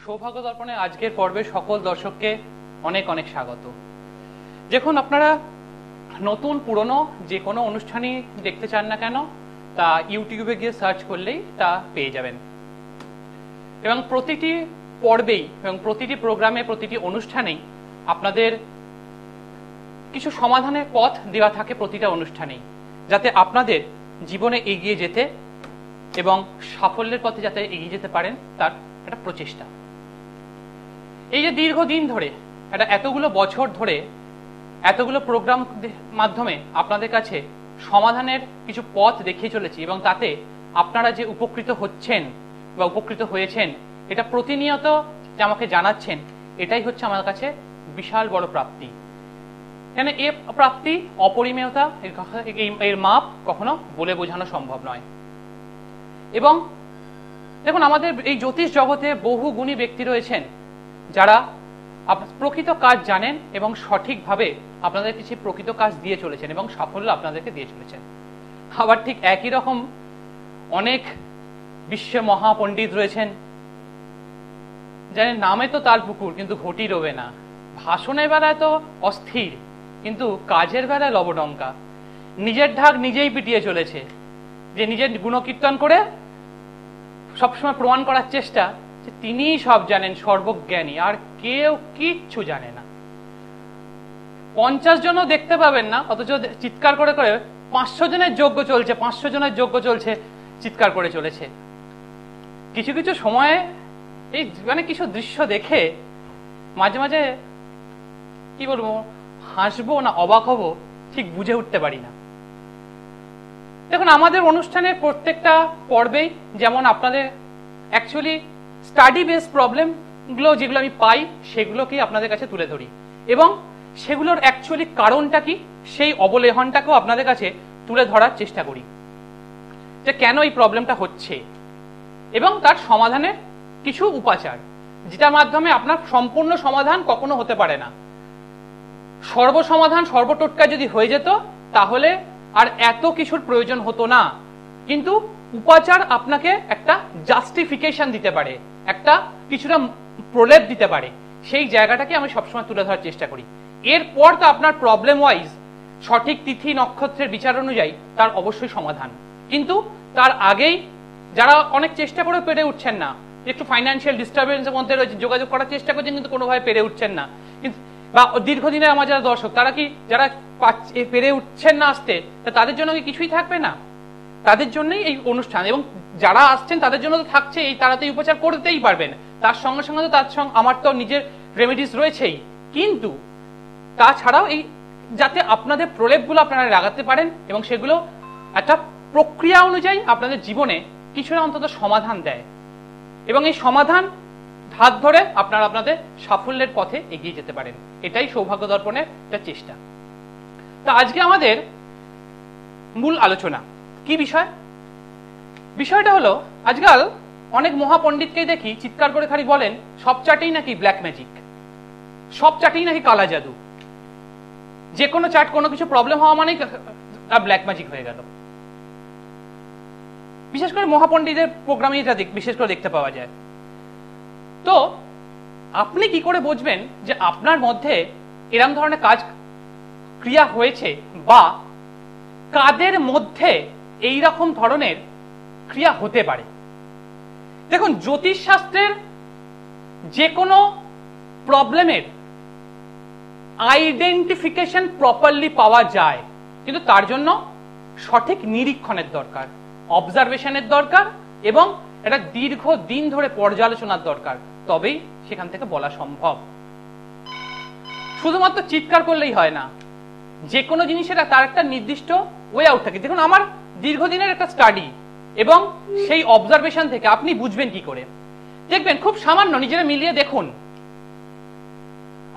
সৌভাগ্য দর্পণে আজকের পর্বে সকল দর্শককে অনেক অনেক স্বাগত। দেখুন, আপনারা নতুন পুরনো যে কোনো অনুষ্ঠানই দেখতে চান না কেন তা ইউটিউবে গিয়ে সার্চ করলেই তা পেয়ে যাবেন, এবং প্রতিটি পর্বেই এবং প্রতিটি প্রোগ্রামে প্রতিটি অনুষ্ঠানেই আপনাদের কিছু সমাধানের পথ দেওয়া থাকে প্রতিটা অনুষ্ঠানেই, যাতে আপনাদের জীবনে এগিয়ে যেতে এবং সাফল্যের পথে যাতে এগিয়ে যেতে পারেন তার একটা প্রচেষ্টা। এই যে দীর্ঘদিন ধরে এতগুলো বছর ধরে এতগুলো প্রোগ্রাম মাধ্যমে আপনাদের কাছে সমাধানের কিছু পথ দেখিয়ে চলেছি, এবং তাতে আপনারা যে উপকৃত হচ্ছেন বা উপকৃত হয়েছেন এটা প্রতিনিয়ত যে আমাকে জানাচ্ছেন, এটাই হচ্ছে আমার কাছে বিশাল বড় প্রাপ্তি। কেন এ প্রাপ্তি অপরিমেয়তা, এর মাপ কখনো বলে বোঝানো সম্ভব নয়। এবং দেখুন, আমাদের এই জ্যোতিষ জগতে বহু গুণী ব্যক্তি রয়েছেন যারা প্রকৃত কাজ জানেন এবং সঠিকভাবে আপনাদেরকে সেই প্রকৃত কাজ দিয়ে চলেছেন এবং সাফল্য আপনাদেরকে দিয়ে চলেছেন। আবার ঠিক একই রকম অনেক বিশ্বে মহাপণ্ডিত রয়েছেন, জানেন নামে তো তাল পুকুর কিন্তু ঘটি রবে না, ভাষণের বেলায় তো অস্থির কিন্তু কাজের বেলায় লবডঙ্কা, নিজের ঢাক নিজেই পিটিয়ে চলেছে, যে নিজের গুণকীর্তন করে সবসময় প্রমাণ করার চেষ্টা যে তিনিই সব জানেন, সর্বজ্ঞানী, আর কেউ কিচ্ছু জানে না। 50 জনও দেখতে পাবেন না, অথচ চিৎকার করে করে 500 জনের যজ্ঞ চলছে, 500 জনের যজ্ঞ চলছে, চিৎকার করে চলেছে। কিছু কিছু সময়ে এই কিছু দৃশ্য দেখে মাঝে মাঝে কি বলবো, হাসবো না অবাক হব ঠিক বুঝে উঠতে পারি না। দেখুন, আমাদের অনুষ্ঠানের প্রত্যেকটা পর্বেই যেমন আপনাদের অ্যাকচুয়ালি স্টাডি বেস প্রবলেমগুলো যেগুলো আমি পাই সেগুলোকেই আপনাদের কাছে তুলে ধরি, এবং সেগুলোর অ্যাকচুয়ালি কারণটা কি সেই অবলেহনটাকেও আপনাদের কাছে তুলে ধরার চেষ্টা করি, যে কেন এই প্রবলেমটা হচ্ছে এবং তার সমাধানের কিছু উপাচার, যেটার মাধ্যমে আপনার সম্পূর্ণ সমাধান কখনো হতে পারে না। সর্বসমাধান সর্বটোটকা যদি হয়ে যেত তাহলে আর এত কিছুর প্রয়োজন হতো না, কিন্তু উপাচার আপনাকে একটা জাস্টিফিকেশন দিতে পারে, একটা কিছুটা প্রলেপ দিতে পারে, সেই জায়গাটাকে আমি সবসময় তুলে ধরার চেষ্টা করি। এরপর তো আপনার প্রবলেম ওয়াইজ সঠিক তিথি নক্ষত্রের বিচার অনুযায়ী তার অবশ্যই সমাধান, কিন্তু তার আগেই যারা অনেক চেষ্টা করে পেরে উঠছেন না, একটু ফাইন্যান্সিয়াল ডিস্টারবেন্সের মধ্যে রয়েছে, যোগাযোগ করার চেষ্টা করছেন কিন্তু কোনোভাবে পেরে উঠছেন না, কিন্তু বা দীর্ঘদিনের আমার যারা দর্শক তারা কি যারা পেরে উঠছেন না আসতে, তাদের জন্য কি কিছুই থাকবে না? তাদের জন্যই এই অনুষ্ঠান, এবং যারা আসছেন তাদের জন্য তো থাকছে, এই তারা তো এই উপচার করতেই পারবেন, তার সঙ্গে সঙ্গে তো তার সঙ্গে আমার তো নিজের রেমেডিস রয়েছেই, কিন্তু তাছাড়াও এই যাতে আপনাদের প্রলেপগুলো আপনারা লাগাতে পারেন এবং সেগুলো একটা প্রক্রিয়া অনুযায়ী আপনাদের জীবনে কিছুটা অন্তত সমাধান দেয়, এবং এই সমাধান হাত ধরে আপনারা আপনাদের সাফল্যের পথে এগিয়ে যেতে পারেন। এটাই সৌভাগ্য দর্পণের একটা চেষ্টা। তা আজকে আমাদের মূল আলোচনা কি বিষয়? বিষয়টা হলো, আজকাল অনেক মহাপণ্ডিতকেই দেখি চিৎকার করে খালি বলেন সব চাটেই নাকি ব্ল্যাক ম্যাজিক, সব চাটেই নাকি কালা জাদু, যে কোনো চাট কোনো কিছু প্রবলেম হওয়া মানেই ব্ল্যাক ম্যাজিক হয়ে গেল। বিশেষ করে মহাপণ্ডিতের প্রোগ্রামে এটা বিশেষ করে দেখতে পাওয়া যায়। তো আপনি কি করে বুঝবেন যে আপনার মধ্যে এরকম ধরনের কাজ ক্রিয়া হয়েছে, বা কাদের মধ্যে এই রকম ধরনের ক্রিয়া হতে পারে? দেখুন, জ্যোতিষ শাস্ত্রের যে কোনো প্রবলেমের আইডেন্টিফিকেশন প্রপারলি পাওয়া যায়, কিন্তু তার জন্য সঠিক নিরীক্ষণের দরকার, অবজারভেশনের দরকার, এবং এটা দীর্ঘ দিন ধরে পর্যালোচনার দরকার, তবেই সেখান থেকে বলা সম্ভব। শুধুমাত্র চিৎকার করলেই হয় না, যে কোনো জিনিসের তার একটা নির্দিষ্ট ওয়ে আউট থাকে। দেখুন, আমার দীর্ঘদিনের একটা স্টাডি এবং সেই অবজারভেশন থেকে আপনি বুঝবেন কি করে, দেখবেন খুব সামান্য নিজেরা মিলিয়ে দেখুন।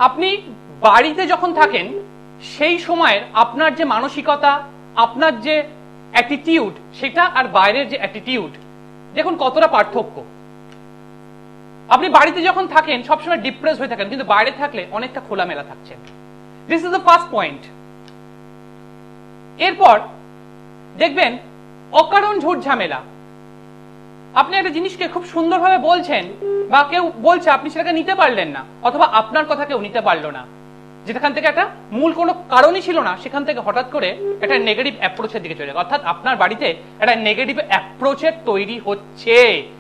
আপনি বাড়িতে যখন থাকেন সেই সময়ের আপনার যে মানসিকতা, আপনার যে অ্যাটিটিউড, সেটা আর বাইরের যে অ্যাটিটিউড, দেখুন কতটা পার্থক্য। আপনি বাড়িতে যখন থাকেন সবসময় ডিপ্রেস হয়ে থাকেন, কিন্তু বাইরে থাকলে অনেকটা খোলামেলা থাকছেন। This is the first point. এরপর দেখবেন অকারণ ঝুট ঝামেলা, আপনি একটা জিনিসকে খুব সুন্দরভাবে বলছেন বা কেউ বলছে, আপনি সেটাকে নিতে পারলেন না, অথবা আপনার কথা কেউ নিতে পারলো না, যেখান থেকে একটা মূল কোনো কারণই ছিল না, সেখান থেকে হঠাৎ করে একটা নেগেটিভ অ্যাপ্রোচের দিকে চলে যায়। অর্থাৎ আপনার বাড়িতে একটা নেগেটিভ অ্যাপ্রোচের তৈরি হচ্ছে।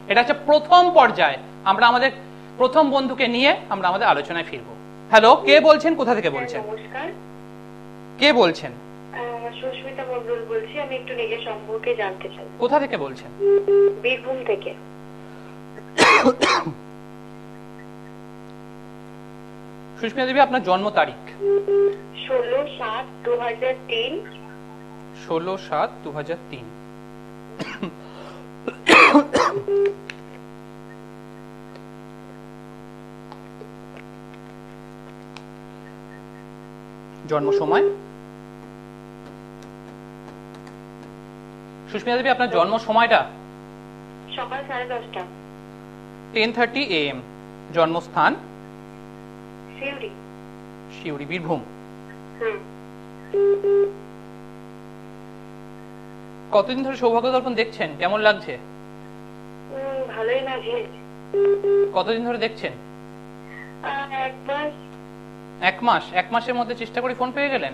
এটা হচ্ছে প্রথম পর্যায়। আমরা আমাদের প্রথম বন্ধুকে নিয়ে আমরা আমাদের আলোচনায় ফিরবো। হ্যালো, কে বলছেন, কোথা থেকে বলছেন? নমস্কার, কে বলছেন? সুস্মিতা মন্ডল বলছি। আমি একটু নিজের সম্পর্কে জানতে চাই। কোথা থেকে বলছেন? বীরভূম থেকে। সুস্মিতা দেবী, আপনার জন্ম তারিখ? 16/7/2003। 16/7/2003। জন্ম সময়? সুস্মিতা দেবী, আপনার জন্ম সময়টা? সকাল 10:30টা। 10:30 AM। জন্মস্থান? সিউড়ি। সিউড়ি, বীরভূম। কতদিন ধরে সৌভাগ্য দর্পণ দেখছেন? কেমন লাগছে? ভালোই লাগছে। কতদিন ধরে দেখছেন? 1 মাস। 1 মাস? 1 মাসের মধ্যে চেষ্টা করে ফোন পেয়ে গেলেন?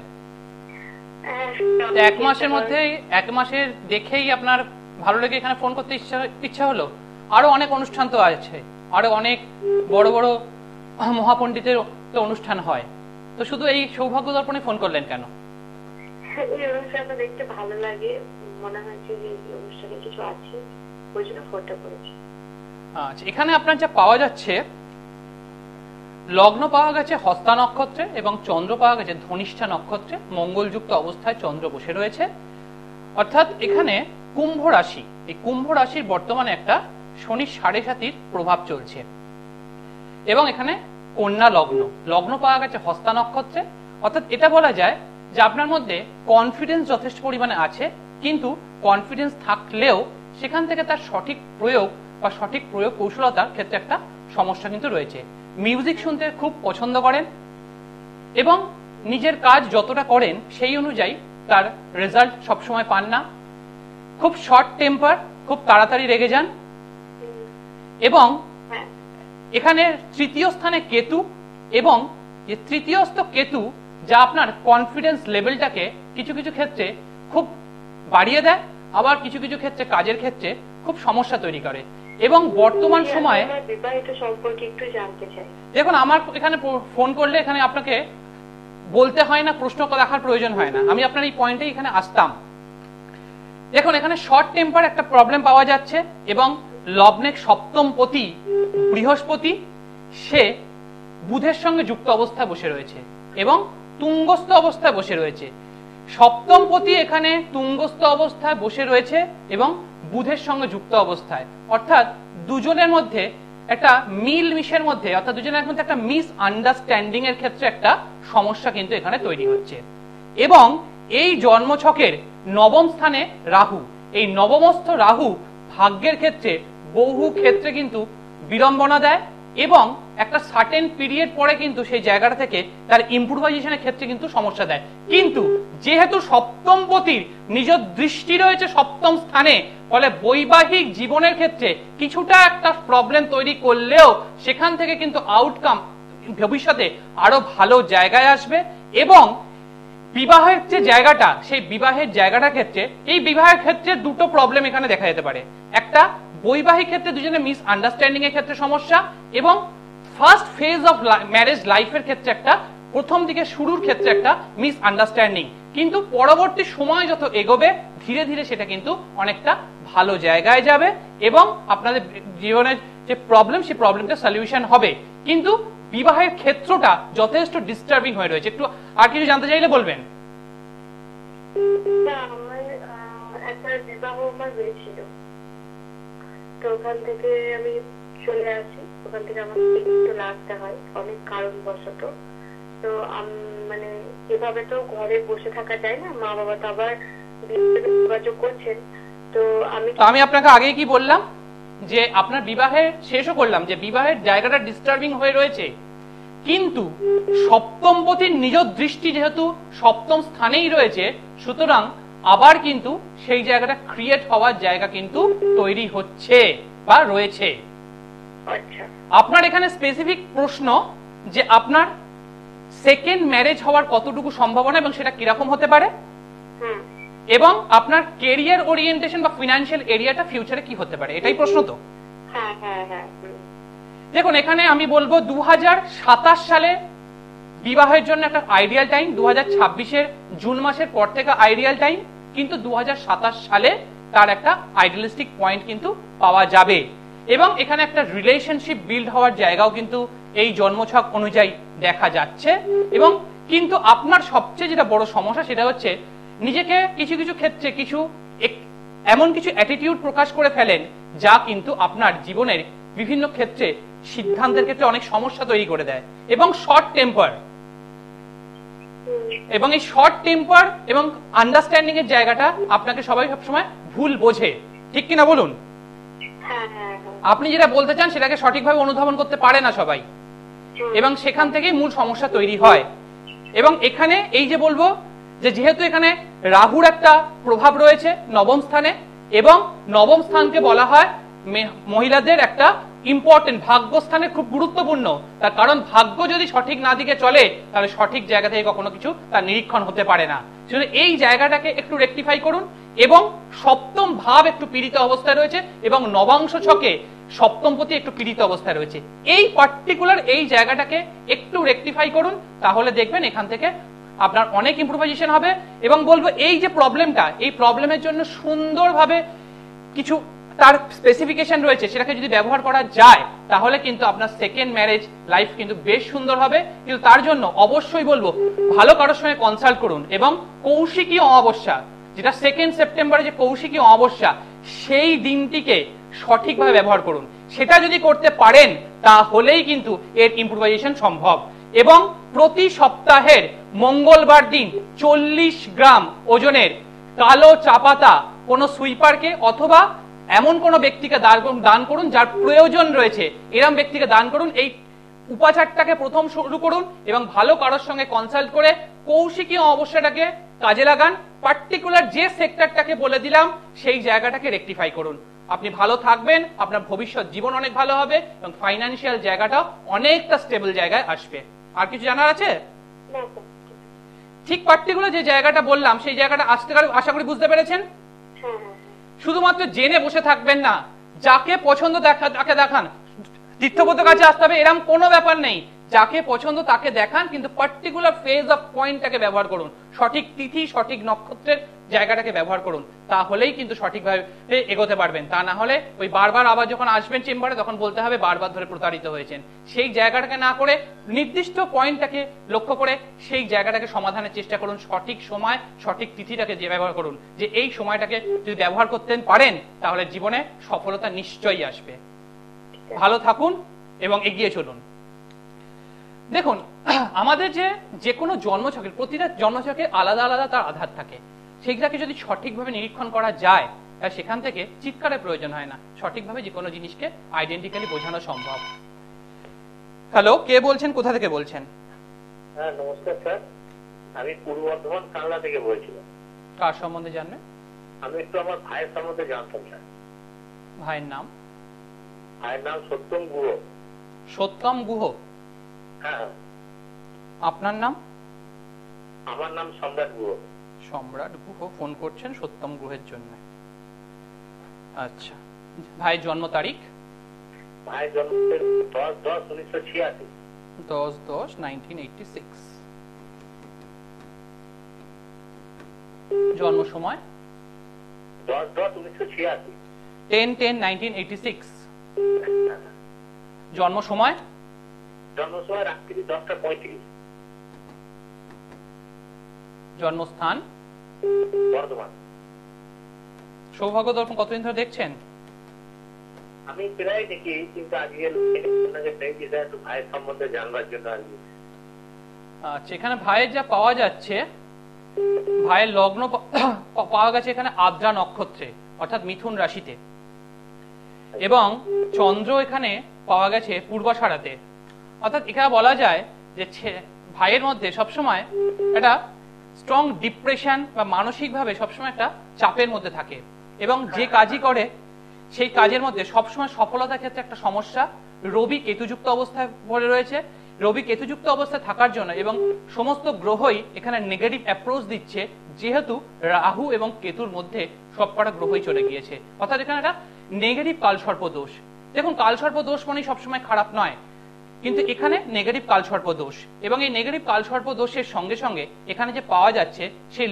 1 মাসের মধ্যেই, 1 মাসের দেখেই আপনার ভালো লেগে এখানে ফোন করতে ইচ্ছা হলো? আরো অনেক অনুষ্ঠান তো আছে, আরো অনেক বড় বড় মহাপণ্ডিতের তো অনুষ্ঠান হয়, তো শুধু এই সৌভাগ্য দর্পণে ফোন করলেন কেন? এই অনুষ্ঠানটা দেখতে ভালো লাগে, মনে হচ্ছে যে এই অনুষ্ঠানে কিছু আছে, ওই জন্য ফোনটা করেছি। আচ্ছা, এখানে আপনার যা পাওয়া যাচ্ছে, লগ্ন পাওয়া গেছে হস্তা নক্ষত্রে এবং চন্দ্র পাওয়া গেছে ধনিষ্ঠা নক্ষত্রে। মঙ্গলযুক্ত অবস্থায় চন্দ্র বসে রয়েছে। অর্থাৎ এখানে কুম্ভ রাশি, এই কুম্ভ রাশির বর্তমানে একটা শনি 7.5 প্রভাব চলছে। এবং এখানে কন্যা লগ্ন, লগ্ন পাওয়া গেছে হস্তা নক্ষত্রে। অর্থাৎ এটা বলা যায় যে আপনার মধ্যে কনফিডেন্স যথেষ্ট পরিমাণে আছে, কিন্তু কনফিডেন্স থাকলেও সেখান থেকে তার সঠিক প্রয়োগ বা সঠিক প্রয়োগ কৌশলতার ক্ষেত্রে একটা সমস্যা কিন্তু রয়েছে। মিউজিক শুনতে খুব পছন্দ করেন এবং নিজের কাজ যতটা করেন সেই অনুযায়ী তার রেজাল্ট সবসময় পান না। খুব শর্ট টেম্পার, খুব তাড়াতাড়ি রেগে যান। এবং এখানে তৃতীয় স্থানে কেতু, এবং এই তৃতীয়স্থ কেতু যা আপনার কনফিডেন্স লেভেলটাকে কিছু কিছু ক্ষেত্রে খুব বাড়িয়ে দেয়, আবার কিছু কিছু ক্ষেত্রে কাজের ক্ষেত্রে খুব সমস্যা তৈরি করে। এবং বর্তমান সময়ে বিবাহিত সম্পর্কে একটু জানতে চাই। দেখুন, আমার এখানে ফোন করলে এখানে আপনাকে বলতে হয় না, প্রশ্ন রাখার প্রয়োজন হয় না, আমি আপনার এই পয়েন্টে এখানে আসতাম। দেখুন, এখানে শর্ট টেম্পার একটা প্রবলেম পাওয়া যাচ্ছে এবং লগ্নের সপ্তমপতি বৃহস্পতি সে বুধের সঙ্গে যুক্ত অবস্থায় বসে রয়েছে এবং তুঙ্গস্থ অবস্থায় বসে রয়েছে। সপ্তমপতি এখানে তুঙ্গস্থ অবস্থায় বসে রয়েছে এবং বুধের সঙ্গে যুক্ত অবস্থায়। অর্থাৎ দুজনের মধ্যে একটা মিল মিশের মধ্যে, অর্থাৎ দুজনের মধ্যে একটা মিস আন্ডারস্ট্যান্ডিং এর ক্ষেত্রে একটা সমস্যা কিন্তু এখানে তৈরি হচ্ছে। এবং এই জন্মছকের নবম স্থানে রাহু, এই নবমস্থ রাহু ভাগ্যের ক্ষেত্রে বহু ক্ষেত্রে কিন্তু বিড়ম্বনা দেয় এবং একটা সার্টেন পিরিয়ড পরে কিন্তু সেই জায়গাটা থেকে তার ইম্প্রুভাইজেশনের ক্ষেত্রে কিন্তু সমস্যা দেয়। কিন্তু যেহেতু সপ্তমপতির নিজ দৃষ্টি রয়েছে সপ্তম স্থানে, ফলে বৈবাহিক জীবনের ক্ষেত্রে কিছুটা একটা প্রবলেম তৈরি করলেও সেখান থেকে কিন্তু আউটকাম ভবিষ্যতে আরো ভালো জায়গায় আসবে। এবং বিবাহের যে জায়গাটা, সেই বিবাহের জায়গাটার ক্ষেত্রে, এই বিবাহের ক্ষেত্রে দুটো প্রবলেম এখানে দেখা যেতে পারে। একটা, বৈবাহিক ক্ষেত্রে দুজনে মিস আন্ডারস্ট্যান্ডিং এর ক্ষেত্রে সমস্যা, এবং ফার্স্ট ফেজ অফ ম্যারেজ লাইফের ক্ষেত্রে একটা, প্রথম দিকে শুরুর ক্ষেত্রে একটা মিস আন্ডারস্ট্যান্ডিং। কিন্তু পরবর্তী সময় যত এগোবে ধীরে ধীরে সেটা কিন্তু অনেকটা ভালো জায়গায় যাবে এবং আপনাদের জীবনের যে প্রবলেম, সেই প্রবলেমটা সলিউশন হবে। কিন্তু বিবাহের ক্ষেত্রটা যথেষ্ট ডিস্টার্বিং হয়ে রয়েছে। একটু আর কিছু জানতে চাইলে বলবেন। একটা বিবাহ আমার হয়েছিল, তো ওখান থেকে আমি চলে আসি। ওখান থেকে আমাকে একটু লাগতে হয় অনেক কারণবশত। তো মানে এভাবে তো ঘরে বসে থাকা যায় না, মা বাবা তো আবার যোগাযোগ করছেন। তো আমি আপনাকে আগে কি বললাম যে আপনার বিবাহের শেষও করলাম যে বিবাহের জায়গাটা ডিস্টার্বিং হয়ে রয়েছে, কিন্তু সপ্তমপতির নিজ দৃষ্টি যেহেতু সপ্তম স্থানেই রয়েছে, সুতরাং আবার কিন্তু সেই জায়গাটা ক্রিয়েট হওয়ার জায়গা কিন্তু তৈরি হচ্ছে বা রয়েছে। আচ্ছা, আপনার এখানে স্পেসিফিক প্রশ্ন যে আপনার সেকেন্ড ম্যারেজ হওয়ার কতটুকু সম্ভাবনা এবং সেটা কিরকম হতে পারে, এবং আপনার কেরিয়ার ওরিয়েন্টেশন বা ফিনান্সিয়াল এরিয়াটা ফিউচারে কি হতে পারে, এটাই প্রশ্ন তো? হ্যাঁ হ্যাঁ হ্যাঁ। দেখুন, এখানে আমি বলবো 2027 সালে বিবাহের জন্য একটা আইডিয়াল টাইম, 2026-এর জুন মাসের পর থেকে আইডিয়াল টাইম, কিন্তু 2027 সালে তার একটা আইডিয়ালিস্টিক পয়েন্ট কিন্তু পাওয়া যাবে। এবং এখানে একটা রিলেশনশিপ বিল্ড হওয়ার জায়গাও কিন্তু এই জন্মছক অনুযায়ী দেখা যাচ্ছে। এবং কিন্তু আপনার সবচেয়ে যেটা বড় সমস্যা সেটা হচ্ছে নিজেকে কিছু কিছু ক্ষেত্রে এমন কিছু অ্যাটিটিউড প্রকাশ করে ফেলেন যা কিন্তু আপনার জীবনের বিভিন্ন ক্ষেত্রে সিদ্ধান্তের ক্ষেত্রে অনেক সমস্যা তৈরি করে দেয়। এবং শর্ট টেম্পার, এবং এই শর্ট টেম্পার এবং আন্ডারস্ট্যান্ডিং এর জায়গাটা আপনাকে সবাই সবসময় ভুল বোঝে, ঠিক কিনা বলুন? আপনি যেটা বলতে চান সেটাকে সঠিকভাবে অনুধাবন করতে পারে না সবাই, এবং সেখান থেকেই মূল সমস্যা তৈরি হয়। এবং এখানে এই যে বলবো যে যেহেতু এখানে রাহুর একটা প্রভাব রয়েছে নবম স্থানে, এবং নবম স্থানকে বলা হয় মহিলাদের একটা ইম্পর্টেন্ট ভাগ্যস্থানে, খুব গুরুত্বপূর্ণ। তার কারণ ভাগ্য যদি সঠিক না দিকে চলে তাহলে সঠিক জায়গা থেকে কখনো কিছু তার নিরীক্ষণ হতে পারে না। সেজন্য এই জায়গাটাকে একটু রেকটিফাই করুন। এবং সপ্তম ভাব একটু পীড়িত অবস্থায় রয়েছে এবং নবাংশ ছকে সপ্তমপতি একটু পীড়িত অবস্থায় রয়েছে। এই পার্টিকুলার এই জায়গাটাকে একটু রেকটিফাই করুন, তাহলে দেখবেন এখান থেকে আপনার অনেক ইম্প্রোভাইজেশন হবে। এবং বলবো এই যে প্রবলেমটা, এই প্রবলেমের জন্য সুন্দরভাবে কিছু তার স্পেসিফিকেশন রয়েছে, সেটাকে যদি ব্যবহার করা যায় তাহলে কিন্তু আপনার সেকেন্ড ম্যারেজ লাইফ কিন্তু বেশ সুন্দর হবে। কিন্তু তার জন্য অবশ্যই বলবো ভালো কারোর সঙ্গে কনসাল্ট করুন, এবং কৌশিকী অমাবস্যা, যেটা 2 সেপ্টেম্বরে যে কৌশিকী অমাবস্যা, সেই দিনটিকে সঠিকভাবে ব্যবহার করুন। সেটা যদি করতে পারেন তাহলেই কিন্তু এর ইম্প্রোভাইজেশন সম্ভব। এবং প্রতি সপ্তাহের মঙ্গলবার দিন 40 গ্রাম ওজনের কালো চাপাতা কোনো সুইপারকে অথবা এমন কোনো ব্যক্তিকে দান করুন যার প্রয়োজন রয়েছে, এরকম ব্যক্তিকে দান করুন। এই উপাচারটাকে প্রথম শুরু করুন এবং ভালো কারোর সঙ্গে কনসাল্ট করে কৌশিকী অমাবস্যাটাকে কাজে লাগান। পার্টিকুলার যে সেক্টরটাকে বলে দিলাম সেই জায়গাটাকে রেকটিফাই করুন। আপনি ভালো থাকবেন, আপনার ভবিষ্যৎ জীবন অনেক ভালো হবে এবং ফাইন্যান্সিয়াল জায়গাটা অনেকটা স্টেবল জায়গায় আসবে। আর কিছু জানার আছে? ঠিক পার্টিকুলার যে জায়গাটা বললাম সেই জায়গাটা আশা করি বুঝতে পেরেছেন। শুধুমাত্র জেনে বসে থাকবেন না, যাকে পছন্দ তাকে দেখান। তীর্থপদ কাছে আসতে হবে এরকম কোনো ব্যাপার নেই, যাকে পছন্দ তাকে দেখান, কিন্তু পার্টিকুলার ফেজ অফ পয়েন্টটাকে ব্যবহার করুন, সঠিক তিথি সঠিক নক্ষত্রের জায়গাটাকে ব্যবহার করুন, তাহলেই কিন্তু সঠিকভাবে এগোতে পারবেন। তা না হলে ওই বারবার আবার যখন আসবেন চেম্বারে তখন বলতে হবে বারবার ধরে প্রতারিত হয়েছেন। সেই জায়গাটাকে না করে নির্দিষ্ট পয়েন্টটাকে লক্ষ্য করে সেই জায়গাটাকে সমাধানের চেষ্টা করুন। সঠিক সময় সঠিক তিথিটাকে যে ব্যবহার করুন, যে এই সময়টাকে যদি ব্যবহার করতে পারেন তাহলে জীবনে সফলতা নিশ্চয়ই আসবে। ভালো থাকুন এবং এগিয়ে চলুন। দেখুন, আমাদের যে কোনো জন্মছকের প্রতিটা জন্মছকে আলাদা আলাদা তার আধার থাকে, সেইটাকে যদি সঠিকভাবে নিরীক্ষণ করা যায় তাহলে সেখান থেকে চিৎকারের প্রয়োজন হয় না, সঠিকভাবে যে কোনো জিনিসকে আইডেন্টিক্যালি বোঝানো সম্ভব। হ্যালো, কে বলছেন, কোথা থেকে বলছেন? হ্যাঁ নমস্কার স্যার, আমি পূর্ব বর্ধমান কাংলা থেকে বলছিলাম। কার সম্বন্ধে জানবেন? আমি একটু আমার ভাইয়ের সম্বন্ধে জানতাম স্যার। ভাইয়ের নাম? ভাইয়ের নাম সত্যম গুহ। সত্যম গুহ? হ্যাঁ। আপনার নাম? আমার নাম সম্রাট গুহ। সম্রাট গুহ ফোন করছেন সত্যম গুহের জন্য। আচ্ছা, ভাইয়ের জন্ম তারিখ? ভাইয়ের জন্ম 10/10/1986। 10/10/1986। জন্ম সময়? 10/10/1986। 10/10/1986। জন্ম সময়? জন্ম সময় রাত্রি 10টা 35। জন্মস্থান? বর্ধমান। সৌভাগ্য দর্পণ কতদিন ধরে দেখছেন? আমি প্রায় দেখি, কিন্তু আজকে একটু ভাইয়ের সম্বন্ধে জানবার জন্য আজকে। আচ্ছা, এখানে ভাইয়ের যা পাওয়া যাচ্ছে, ভাইয়ের লগ্ন পাওয়া গেছে এখানে আদ্রা নক্ষত্রে অর্থাৎ মিথুন রাশিতে, এবং চন্দ্র এখানে পাওয়া গেছে পূর্বাষাঢ়াতে। অর্থাৎ এখানে বলা যায় যে ভাইয়ের মধ্যে সবসময় একটা স্ট্রং ডিপ্রেশন বা মানসিকভাবে সবসময় একটা চাপের মধ্যে থাকে এবং যে কাজই করে সেই কাজের মধ্যে সবসময় সফলতার ক্ষেত্রে একটা সমস্যা। রবি কেতুযুক্ত অবস্থায় পড়ে রয়েছে। রবি কেতুযুক্ত অবস্থায় থাকার জন্য এবং সমস্ত গ্রহই এখানে নেগেটিভ অ্যাপ্রোচ দিচ্ছে, যেহেতু রাহু এবং কেতুর মধ্যে সবকটা গ্রহই চলে গিয়েছে, অর্থাৎ এখানে একটা নেগেটিভ কালসর্প দোষ। দেখুন, কালসর্প দোষ মানে সবসময় খারাপ নয়, কিন্তু এখানে নেগেটিভ কালসর্প দোষ এবং এই নেগেটিভ কালসর্প দোষের সঙ্গে সঙ্গে এখানে যে পাওয়া যাচ্ছে সেই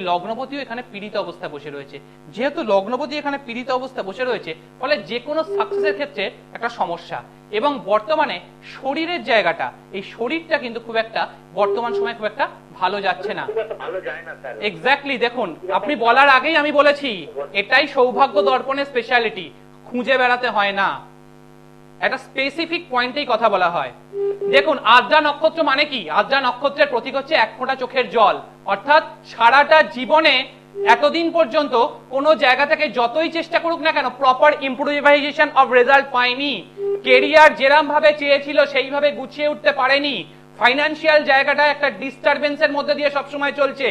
লগ্নপতিও এখানে পীড়িত অবস্থায় বসে রয়েছে। যেহেতু লগ্নপতি এখানে পীড়িত অবস্থায় বসে রয়েছে, ফলে যে কোনো সাকসেসের ক্ষেত্রে একটা সমস্যা। এবং বর্তমানে শরীরের জায়গাটা, এই শরীরটা কিন্তু খুব একটা বর্তমান সময় খুব একটা ভালো যাচ্ছে না। এক্স্যাক্টলি, দেখুন আপনি বলার আগেই আমি বলেছি এটাই সৌভাগ্য দর্পণের স্পেশালিটি, খুঁজে বেড়াতে হয় না, একটা স্পেসিফিক পয়েন্টেই কথা বলা হয়। দেখুন, আদ্রা নক্ষত্র মানে কি? আদ্রা নক্ষত্রের প্রতীক হচ্ছে এক ফোঁটা চোখের জল, অর্থাৎ সারাটা জীবনে এতদিন পর্যন্ত কোনো জায়গা থেকে যতই চেষ্টা করুক না কেন প্রপার ইমপ্রুভাইজেশন অফ রেজাল্ট পায়নি, কেরিয়ার যেরকম ভাবে চেয়েছিল সেইভাবে গুছিয়ে উঠতে পারেনি, ফাইন্যান্সিয়াল জায়গাটা একটা ডিস্টারবেন্সের মধ্যে দিয়ে সবসময় চলছে,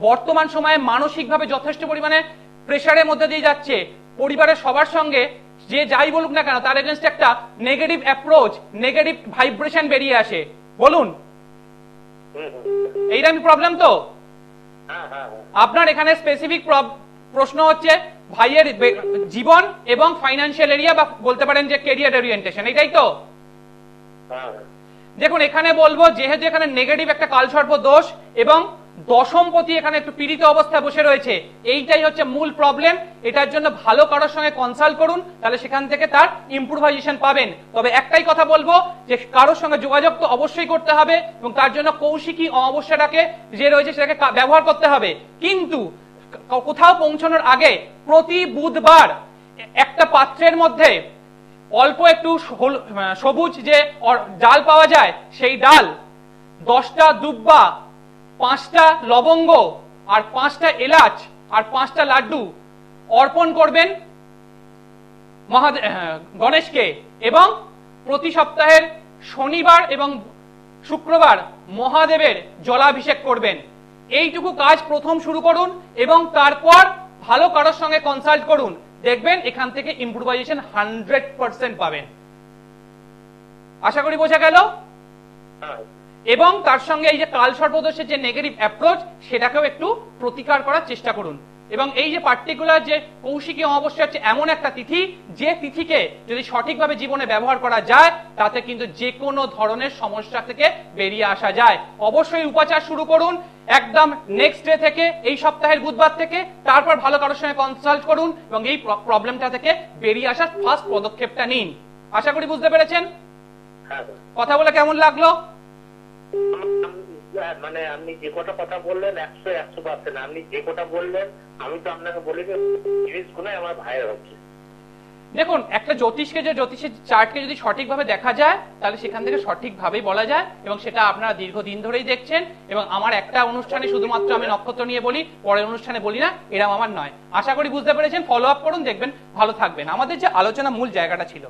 বর্তমান সময়ে মানসিকভাবে যথেষ্ট পরিমাণে প্রেসারের মধ্যে দিয়ে যাচ্ছে, পরিবারের সবার সঙ্গে যে যাই বলুক না কেন তার এগেনস্ট একটা নেগেটিভ অ্যাপ্রোচ, নেগেটিভ ভাইব্রেশন বেরিয়ে আসে। বলুন, এইরকম প্রবলেম তো? আপনার এখানে স্পেসিফিক প্রশ্ন হচ্ছে ভাইয়ের জীবন এবং ফাইন্যান্সিয়াল এরিয়া, বা বলতে পারেন যে ক্যারিয়ার ওরিয়েন্টেশন, এটাই তো? দেখুন, এখানে বলবো যেহেতু এখানে নেগেটিভ একটা কালসর্প দোষ এবং দশমপতি এখানে একটু পীড়িত অবস্থায় বসে রয়েছে, এইটাই হচ্ছে মূল প্রবলেম। এটার জন্য ভালো কারোর সঙ্গে কনসাল্ট করুন, তাহলে সেখান থেকে তার ইমপ্রুভাইজেশন পাবেন। তবে একটাই কথা বলবো যে কারোর সঙ্গে যোগাযোগ তো অবশ্যই করতে হবে এবং তার জন্য কৌশিকী অমাবস্যাটাকে যে রয়েছে সেটাকে ব্যবহার করতে হবে। কিন্তু কোথাও পৌঁছানোর আগে প্রতি বুধবার একটা পাত্রের মধ্যে অল্প একটু সবুজ যে ডাল পাওয়া যায়, সেই ডাল, 10টা দুব্বা, 5টা লবঙ্গ আর 5টা এলাচ আর 5টা লাড্ডু অর্পণ করবেন গণেশকে, এবং প্রতি সপ্তাহের শনিবার এবং শুক্রবার মহাদেবের জলাভিষেক করবেন। এইটুকু কাজ প্রথম শুরু করুন এবং তারপর ভালো কারোর সঙ্গে কনসাল্ট করুন, দেখবেন এখান থেকে ইমপ্রুভাইজেশন 100% পাবেন। আশা করি বোঝা গেল। এবং তার সঙ্গে এই যে কালসর্পদোষের যে নেগেটিভ অ্যাপ্রোচ, সেটাকেও একটু প্রতিকার করার চেষ্টা করুন। এবং এই যে পার্টিকুলার যে কৌশিকী অমাবস্যা হচ্ছে এমন একটা তিথি, যে তিথিকে যদি সঠিকভাবে জীবনে ব্যবহার করা যায় তাতে কিন্তু যে কোনো ধরনের সমস্যা থেকে বেরিয়ে আসা যায়। অবশ্যই উপাচার শুরু করুন একদম নেক্সট ডে থেকে, এই সপ্তাহের বুধবার থেকে, তারপর ভালো কারোর সঙ্গে কনসাল্ট করুন এবং এই প্রবলেমটা থেকে বেরিয়ে আসার ফার্স্ট পদক্ষেপটা নিন। আশা করি বুঝতে পেরেছেন। কথা বলে কেমন লাগলো? মানে আপনি যে কটা কথা বললেন 100% আপনি যে কটা বললেন আমি তো আপনাকে বলি যে জিনিসগুলো আমার ভাইয়ের হচ্ছে। দেখুন, একটা জ্যোতিষকে, যে জ্যোতিষের চার্টকে যদি সঠিকভাবে দেখা যায় তাহলে সেখান থেকে সঠিকভাবেই বলা যায়, এবং সেটা আপনারা দীর্ঘদিন ধরেই দেখছেন। এবং আমার একটা অনুষ্ঠানে শুধুমাত্র আমি নক্ষত্র নিয়ে বলি, পরের অনুষ্ঠানে বলি না, এরকম আমার নয়। আশা করি বুঝতে পেরেছেন। ফলো আপ করুন, দেখবেন ভালো থাকবেন। আমাদের যে আলোচনা মূল জায়গাটা ছিল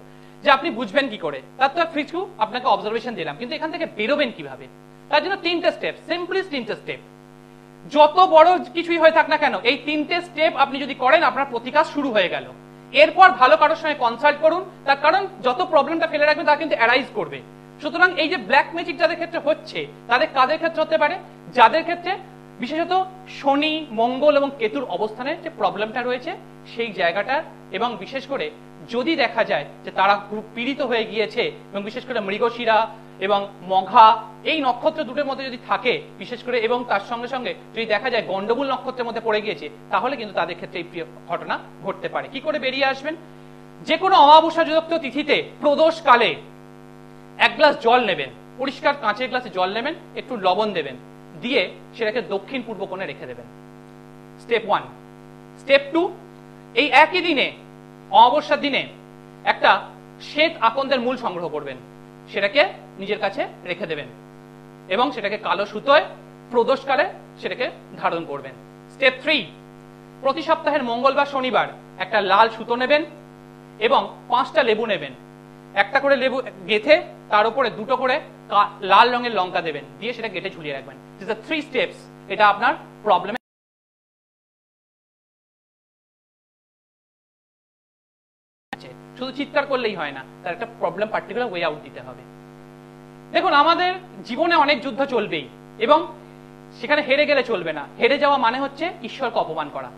যে আপনি বুঝবেন কি করে, তার তো কিছু আপনাকে অবজারভেশন দিলাম, কিন্তু এখান থেকে বেরোবেন কিভাবে, তার জন্য 3টে স্টেপ, সিম্পলি 3টে স্টেপ। যত বড় কিছুই হয়ে থাক না কেন, এই 3টে স্টেপ আপনি যদি করেন আপনার প্রতিকার শুরু হয়ে গেল। এরপর ভালো কারোর সঙ্গে কনসাল্ট করুন, তার কারণ যত প্রবলেমটা ফেলে রাখবে তা কিন্তু অ্যারাইজ করবে। সুতরাং এই যে ব্ল্যাক ম্যাজিক যাদের ক্ষেত্রে হচ্ছে, তাদের কাদের ক্ষেত্রে হতে পারে? যাদের ক্ষেত্রে বিশেষত শনি, মঙ্গল এবং কেতুর অবস্থানের যে প্রবলেমটা রয়েছে সেই জায়গাটার, এবং বিশেষ করে যদি দেখা যায় যে তারা খুব পীড়িত হয়ে গিয়েছে, এবং বিশেষ করে মৃগশিরা এবং মঘা এই নক্ষত্র দুটোর মধ্যে যদি থাকে বিশেষ করে, এবং তার সঙ্গে সঙ্গে যদি দেখা যায় গন্ডমূল নক্ষত্রের মধ্যে পড়ে গিয়েছে, তাহলে কিন্তু তাদের ক্ষেত্রে এই ঘটনা ঘটতে পারে। কি করে বেরিয়ে আসবেন? যে কোনো অমাবস্যাযুক্ত তিথিতে প্রদোষকালে 1 গ্লাস জল নেবেন, পরিষ্কার কাঁচের গ্লাসে জল নেবেন, একটু লবণ দেবেন, দিয়ে সেটাকে দক্ষিণ পূর্ব কোণে রেখে দেবেন। স্টেপ 1। স্টেপ 2, এই একই দিনে অমাবস্যার দিনে একটা শ্বেত আকন্দের মূল সংগ্রহ করবেন, সেটাকে নিজের কাছে রেখে দেবেন এবং সেটাকে কালো সুতোয় প্রদোষকালে সেটাকে ধারণ করবেন। স্টেপ 3, প্রতি সপ্তাহের মঙ্গলবার শনিবার একটা লাল সুতো নেবেন এবং 5টা লেবু নেবেন, একটা করে লেবু গেঁথে তার উপরে দুটো করে লাল রঙের লঙ্কা দেবেন, দিয়ে সেটা গেটে ঝুলিয়ে রাখবেন। This are 3 steps. এটা আপনার প্রবলেম শুধু চিৎকার করলেই হয় না, তার একটা প্রবলেম পার্টিকুলার ওয়ে আউট দিতে হবে। দেখুন, আমাদের জীবনে অনেক যুদ্ধ চলবেই, এবং সেখানে হেরে গেলে চলবে না। হেরে যাওয়া মানে হচ্ছে ঈশ্বরকে অপমান করা।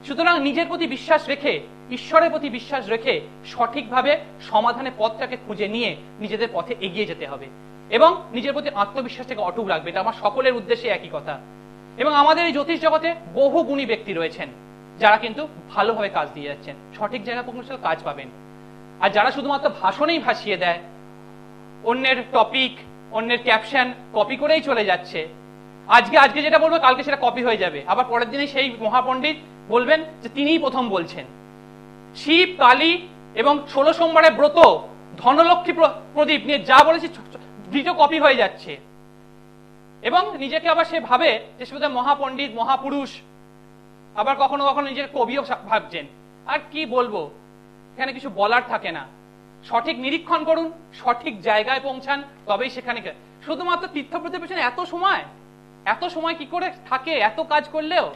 সুতরাং নিজের প্রতি বিশ্বাস রেখে, ঈশ্বরের প্রতি বিশ্বাস রেখে সঠিকভাবে সমাধানের পথটাকে খুঁজে নিয়ে নিজেদের পথে এগিয়ে যেতে হবে, এবং নিজের প্রতি আত্মবিশ্বাসটাকে অটুট রাখবে। এটা আমার সকলের উদ্দেশ্যে একই কথা। এবং আমাদের এই জ্যোতিষ জগতে বহু গুণী ব্যক্তি রয়েছেন যারা কিন্তু ভালোভাবে কাজ দিয়ে যাচ্ছেন, সঠিক জায়গায় পৌঁছলে কাজ পাবেন। আর যারা শুধুমাত্র ভাষণেই ভাসিয়ে দেয়, অন্যের টপিক, অন্যের ক্যাপশন কপি করেই চলে যাচ্ছে, আজকে যেটা বলবো কালকে সেটা কপি হয়ে যাবে, আবার পরের দিনে সেই মহাপণ্ডিত বলবেন যে তিনিই প্রথম বলছেন। শিব, কালী এবং 16 সোমবারের ব্রত, ধনলক্ষ্মী প্রদীপ নিয়ে যা বলেছি দ্বিতীয় কপি হয়ে যাচ্ছে, এবং নিজেকে আবার সে ভাবে যে সে মহাপণ্ডিত, মহাপুরুষ, আবার কখনো কখনো নিজের কবিও ভাবছেন। আর কি বলবো, এখানে কিছু বলার থাকে না। সঠিক নিরীক্ষণ করুন, সঠিক জায়গায় পৌঁছান, তবেই সেখানে। শুধুমাত্র তীর্থব্রতের পেছনে এত সময় কি করে থাকে? এত কাজ করলেও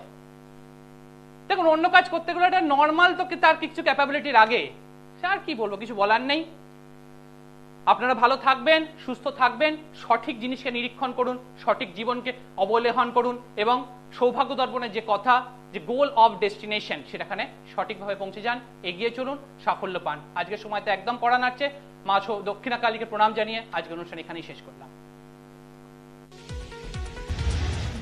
দেখুন, অন্য কাজ করতে গেলে এটা নর্মাল, তো তার কিছু ক্যাপাবিলিটির আগে। আর কি বলবো, কিছু বলার নেই। আপনারা ভালো থাকবেন, সুস্থ থাকবেন, সঠিক জিনিসকে নিরীক্ষণ করুন, সঠিক জীবনকে অবলেহন করুন, এবং সৌভাগ্য দর্পণের যে কথা, যে গোল অফ ডেস্টিনেশন, সেটাখানে সঠিকভাবে পৌঁছে যান, এগিয়ে চলুন, সাফল্য পান। আজকের সময়তে একদম কড়া নাড়ছে। মা দক্ষিণা কালীকে প্রণাম জানিয়ে আজকের অনুষ্ঠান এখানেই শেষ করলাম।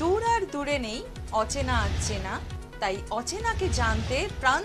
দূর আর দূরে নেই অচেনা আচেনা, তাই অচেনাকে জানতে প্রাণ